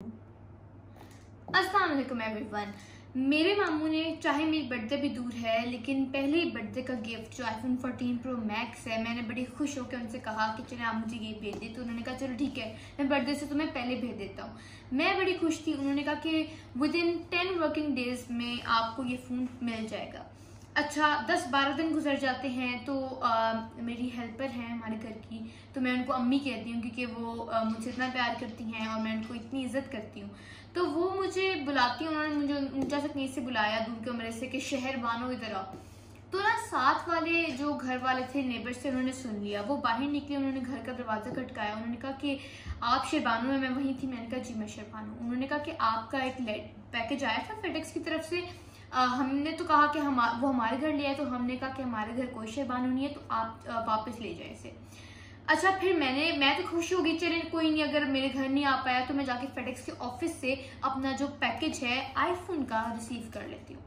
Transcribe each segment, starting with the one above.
अस्सलाम वालेकुम एवरीवन। मेरे मामू ने, चाहे मेरी बर्थडे भी दूर है, लेकिन पहले ही बर्थडे का गिफ्ट जो iPhone 14 Pro Max है, मैंने बड़ी खुश होकर उनसे कहा कि चले आप मुझे ये भेज दे। तो उन्होंने कहा चलो ठीक है, मैं बर्थडे से तुम्हें पहले भेज देता हूँ। मैं बड़ी खुश थी। उन्होंने कहा कि विदिन 10 वर्किंग डेज में आपको ये फ़ोन मिल जाएगा। अच्छा, 10-12 दिन गुजर जाते हैं तो मेरी हेल्पर हैं हमारे घर की, तो मैं उनको अम्मी कहती हूँ क्योंकि वो मुझसे इतना प्यार करती हैं और मैं उनको इतनी इज्जत करती हूँ। तो वो मुझे बुलाती हैं। उन्होंने मुझे ऊंचा सा कहीं से बुलाया दूर के कमरे से कि शहर बानो इधर आओ। तो ना साथ वाले जो घर वाले थे, नेबर्स थे, उन्होंने सुन लिया। वो बाहर निकले, उन्होंने घर का दरवाजा खटकाया। उन्होंने कहा कि आप शेरबानो में, मैं वहीं थी। मैंने कहा जी मैं शेरबानो। उन्होंने कहा कि आपका एक पैकेज आया था फेडेक्स की तरफ से। हमने तो कहा कि वो हमारे घर ले आए, तो हमने कहा कि हमारे घर कोई शेरबानो नहीं है, तो आप वापस ले जाए इसे। अच्छा, फिर मैं तो खुश हो गई, चले कोई नहीं, अगर मेरे घर नहीं आ पाया तो मैं जाके फेडेक्स के ऑफिस से अपना जो पैकेज है आईफोन का रिसीव कर लेती हूँ।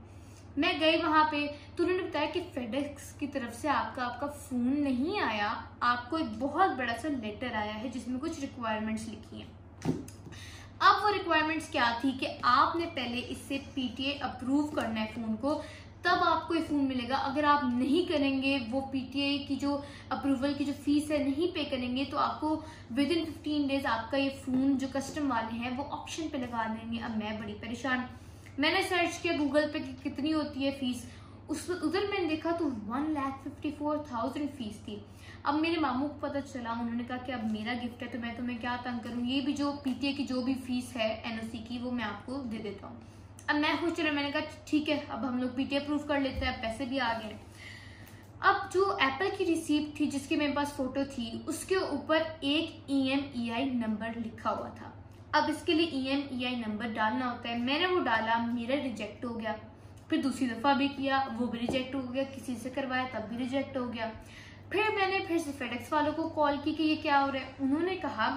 मैं गई वहां पे, तो उन्होंने बताया कि फेडेक्स की तरफ से आपका फोन नहीं आया, आपको एक बहुत बड़ा सा लेटर आया है जिसमें कुछ रिक्वायरमेंट्स लिखी हैं। अब वो रिक्वायरमेंट्स क्या थी कि आपने पहले इससे पीटीए अप्रूव करना है फोन को, तब आपको ये फोन मिलेगा। अगर आप नहीं करेंगे, वो पीटीए की जो अप्रूवल की जो फीस है नहीं पे करेंगे, तो आपको विदिन 15 डेज आपका ये फोन जो कस्टम वाले हैं वो ऑप्शन पे लगा देंगे। अब मैं बड़ी परेशान, मैंने सर्च किया गूगल पे कि कितनी होती है फीस। उधर मैंने देखा तो 1,54,000 फीस थी। अब मेरे मामू को पता चला, उन्होंने कहा कि अब मेरा गिफ्ट है तो मैं तुम्हें क्या तंग करूँ, ये भी जो पीटीए की जो भी फीस है एनओसी की वो मैं आपको दे देता हूँ। अब मैं खुश चला, मैंने कहा ठीक है, अब हम लोग पीटीए अप्रूव कर लेते हैं, पैसे भी आ गए। अब जो एप्पल की रिसीप्ट थी जिसकी मेरे पास फोटो थी, उसके ऊपर एक EMEI नंबर लिखा हुआ था। अब इसके लिए EMEI नंबर डालना होता है। मैंने वो डाला, मेरा रिजेक्ट हो गया। फिर दूसरी दफा भी किया, वो भी रिजेक्ट हो गया। किसी से करवाया तब भी रिजेक्ट हो गया। फिर मैंने फिर से फेडेक्स वालों को कॉल की कि ये क्या हो रहा है। उन्होंने कहा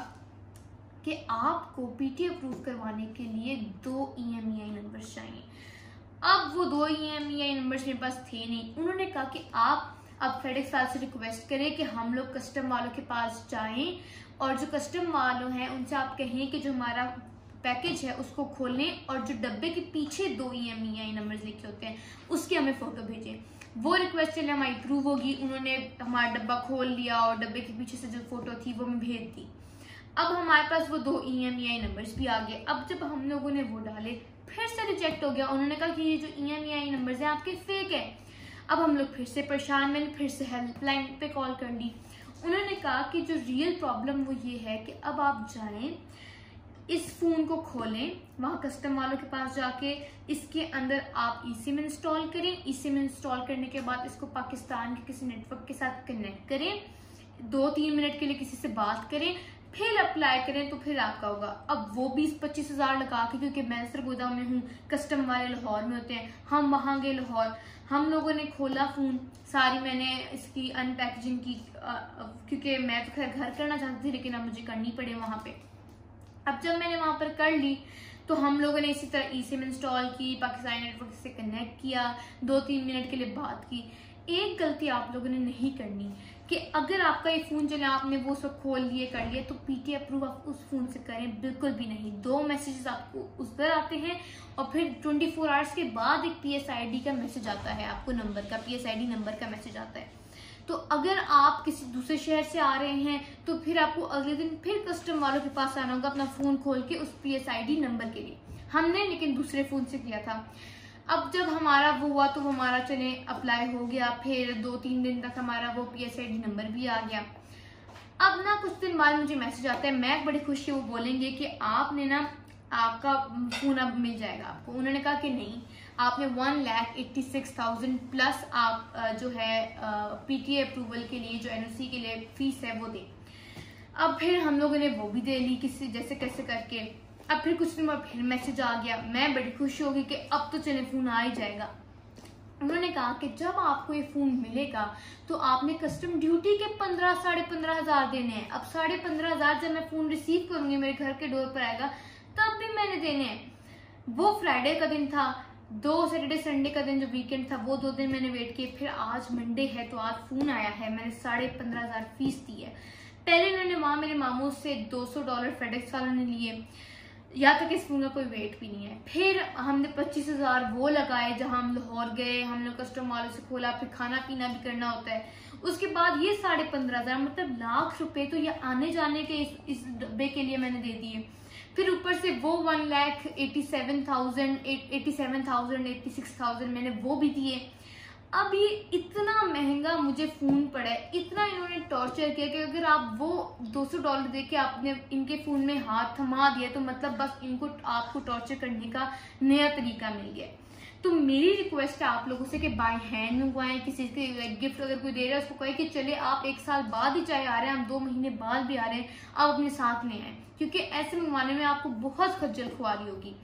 कि आपको पीटीए अप्रूव करवाने के लिए 2 EMEI नंबर चाहिए। अब वो 2 EMEI नंबर्स मेरे पास थे नहीं। उन्होंने कहा कि आप अब फेडेक्स वाले से रिक्वेस्ट करें कि हम लोग कस्टम वालों के पास जाएं और जो कस्टम वालों हैं उनसे आप कहें कि जो हमारा पैकेज है उसको खोलें और जो डब्बे के पीछे 2 EMEI नंबर लिखे होते हैं उसकी हमें फोटो भेजें। वो रिक्वेस्ट चले हमारी अप्रूव होगी। उन्होंने हमारा डब्बा खोल लिया और डब्बे के पीछे से जो फोटो थी वो मैं भेज दी। अब हमारे पास वो 2 EMEI नंबर्स भी आ गए। अब जब हम लोगों ने वो डाले, फिर से रिजेक्ट हो गया। उन्होंने कहा कि ये जो EMEI नंबर्स हैं आपके फेक है। अब हम लोग फिर से परेशान, मैंने फिर से हेल्पलाइन पे कॉल कर ली। उन्होंने कहा कि जो रियल प्रॉब्लम वो ये है कि अब आप जाएं, इस फोन को खोलें, वहां कस्टम वालों के पास जाके इसके अंदर आप eSIM इंस्टॉल करें। eSIM इंस्टॉल करने के बाद इसको पाकिस्तान के किसी नेटवर्क के साथ कनेक्ट करें, 2-3 मिनट के लिए किसी से बात करें, फिर अप्लाई करें तो फिर आपका होगा। अब वो 20-25 हजार लगा के, क्योंकि मैं सरगोदा में हूँ, कस्टम वाले लाहौर में होते हैं, हम वहां गए लाहौर, हम लोगों ने खोला फोन, सारी मैंने इसकी अनपैकेजिंग की, क्योंकि मैं तो खैर घर करना चाहती थी लेकिन अब मुझे करनी पड़े वहां पे। अब जब मैंने वहां पर कर ली तो हम लोगों ने इसी तरह eSIM इंस्टॉल की, पाकिस्तानी नेटवर्क से कनेक्ट किया, 2-3 मिनट के लिए बात की। एक गलती आप लोगों ने नहीं करनी कि अगर आपका ये फोन चले, आपने वो सब खोल लिए कर लिए, तो पीटीए अप्रूव आप उस फोन से करें बिल्कुल भी नहीं। 2 मैसेजेस आपको उस पर आते हैं और फिर 24 आवर्स के बाद एक PSID का मैसेज आता है, आपको नंबर का PSID नंबर का मैसेज आता है। तो अगर आप किसी दूसरे शहर से आ रहे हैं तो फिर आपको अगले दिन फिर कस्टम वालों के पास आना होगा अपना फोन खोल के उस PSID नंबर के लिए। हमने लेकिन दूसरे फोन से किया था। अब जब हमारा वो हुआ तो हमारा चले अप्लाई हो गया, फिर 2-3 दिन तक हमारा वो PSID नंबर भी आ गया। अब ना कुछ दिन बाद मुझे मैसेज आता है, मैं बड़ी खुशी, वो बोलेंगे कि आपने ना, आपका फोन अब मिल जाएगा आपको। उन्होंने कहा कि नहीं, आपने 1,86,000 प्लस आप जो है पीटीए अप्रूवल के लिए जो एनओसी के लिए फीस है वो दे। अब फिर हम लोगों ने वो भी दे ली किसी जैसे कैसे करके। अब फिर कुछ दिन बाद फिर मैसेज आ गया, मैं बड़ी खुश हो गई कि अब तो चले फोन आ ही जाएगा। उन्होंने कहा कि जब आपको ये फोन मिलेगा तो आपने कस्टम ड्यूटी के 15-15.5 हजार देने हैं। अब 15.5 हजार जब मैं फोन रिसीव करूंगी, मेरे घर के डोर पर आएगा, तब भी मैंने देने हैं। वो फ्राइडे का दिन था, 2 सैटरडे संडे का दिन जो वीकेंड था, वो 2 दिन मैंने वेट किए। फिर आज मंडे है तो आज फोन आया है, मैंने 15.5 हजार फीस दी है। पहले उन्होंने वहां मेरे मामू से $200 फेडेक्स वालों ने लिए। या तक इस फोन का कोई वेट भी नहीं है। फिर हमने 25,000 वो लगाए, जहां हम लाहौर गए, हमने कस्टम वालों से खोला, फिर खाना पीना भी करना होता है। उसके बाद ये 15,500 मतलब लाख रुपए तो ये आने जाने के इस डब्बे के लिए मैंने दे दिए। फिर ऊपर से वो 1,87,000 86,000 मैंने वो भी दिए। अब ये इतना महंगा मुझे फोन पड़ा है, इतना इन्होंने टॉर्चर किया कि अगर आप वो $200 दे के आपने इनके फोन में हाथ थमा दिया तो मतलब बस इनको आपको टॉर्चर करने का नया तरीका मिल गया। तो मेरी रिक्वेस्ट है आप लोगों से कि बाय हैंड मंगवाएं। किसी के गिफ्ट अगर कोई दे रहा है उसको कहे कि चले आप 1 साल बाद ही चाहे आ रहे हैं, हम 2 महीने बाद भी आ रहे हैं, आप अपने साथ ले आए, क्योंकि ऐसे मंगवाने में आपको बहुत खज्जल खुआरी होगी।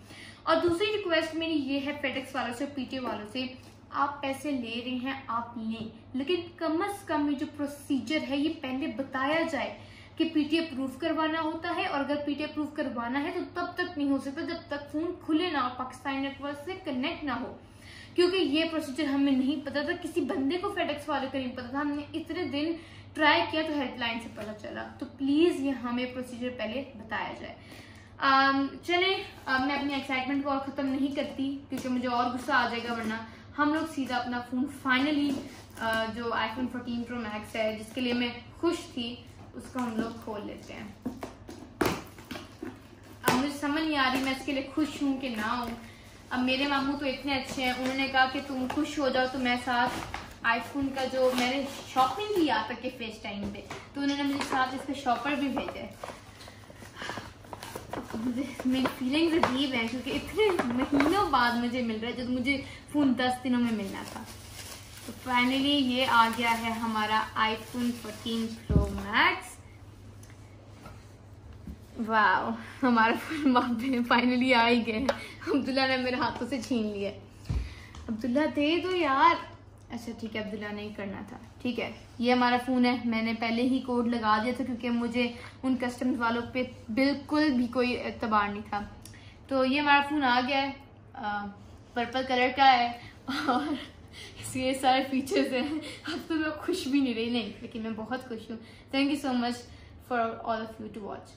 और दूसरी रिक्वेस्ट मेरी ये है फेडेक्स वालों से, पीटीए वालों से, आप पैसे ले रहे हैं आप लें, लेकिन कम से कम ये जो प्रोसीजर है ये पहले बताया जाए कि पीटीए प्रूफ करवाना होता है, और अगर पीटीए प्रूफ करवाना है तो तब तक नहीं हो सकता जब तक फोन खुले ना हो, पाकिस्तान नेटवर्क से कनेक्ट ना हो, क्योंकि ये प्रोसीजर हमें नहीं पता था, किसी बंदे को फेडेक्स वाले को नहीं पता था। हमने इतने दिन ट्राई किया तो हेल्पलाइन से पता चला। तो प्लीज ये हमें प्रोसीजर पहले बताया जाए। चले मैं अपनी एक्साइटमेंट को और खत्म नहीं करती क्योंकि मुझे और गुस्सा आ जाएगा, वरना हम लोग सीधा अपना फोन फाइनली जो iPhone 14 Pro Max है जिसके लिए मैं खुश थी उसको हम लोग खोल लेते हैं। अब मुझे समझ नहीं आ रही मैं इसके लिए खुश हूँ कि ना हूँ। अब मेरे मामू तो इतने अच्छे हैं, उन्होंने कहा कि तुम खुश हो जाओ तो मैं साथ आईफोन का जो मैंने शॉपिंग की यहाँ तक के फेस टाइम पे, तो उन्होंने मुझे साथ इसका शॉपर भी भेजा है। मेरी फीलिंग्स अजीब हैं क्योंकि इतने महीनों बाद मुझे मिल रहा है, जब मुझे फोन 10 दिनों में मिलना था। तो फाइनली ये आ गया है हमारा iPhone 14 Pro Max। वाह, हमारा फोन फाइनली आ ही गए। अब्दुल्ला ने मेरे हाथों से छीन लिया। अब्दुल्ला दे दो यार। अच्छा ठीक है, अब्दुल्ला ने ही करना था। ठीक है, ये हमारा फ़ोन है। मैंने पहले ही कोड लगा दिया था क्योंकि मुझे उन कस्टम्स वालों पे बिल्कुल भी कोई एतबार नहीं था। तो ये हमारा फ़ोन आ गया है, पर्पल कलर का है और इसके ये सारे फीचर्स हैं। अब तो मैं खुश भी नहीं रही, नहीं, लेकिन मैं बहुत खुश हूँ। Thank you so much for all of you to watch.